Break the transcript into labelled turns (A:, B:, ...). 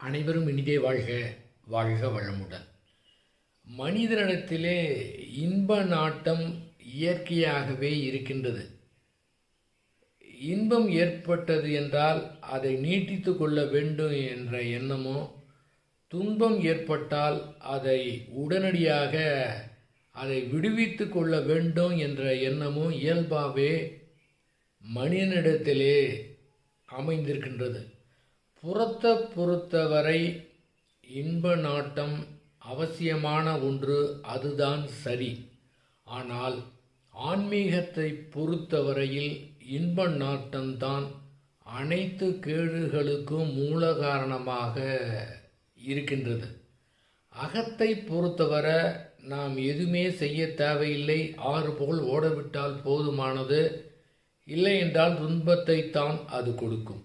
A: அனைவரும் இனிதே வாழ்க, வாழ்க வளமுடன். மனிதனிடத்திலே இன்ப நாட்டம் இயற்கையாகவே இருக்கின்றது. இன்பம் ஏற்பட்டது என்றால் அதை நீட்டித்து கொள்ள வேண்டும் என்ற எண்ணமோ, துன்பம் ஏற்பட்டால் அதை உடனடியாக அதை விடுவித்து கொள்ள வேண்டும் என்ற எண்ணமும் இயல்பாகவே மனிதனிடத்திலே அமைந்திருக்கின்றது. புறத்தை பொறுத்தவரை இன்ப நாட்டம் அவசியமான ஒன்று, அதுதான் சரி. ஆனால் ஆன்மீகத்தை பொறுத்தவரையில் இன்ப நாட்டம்தான் அனைத்து கேடுகளுக்கும் மூல காரணமாக இருக்கின்றது. அகத்தை பொறுத்தவரை நாம் எதுவுமே செய்ய தேவையில்லை, ஆறு போல் ஓடவிட்டால் போதுமானது. இல்லை என்றால் துன்பத்தை தான் அது கொடுக்கும்.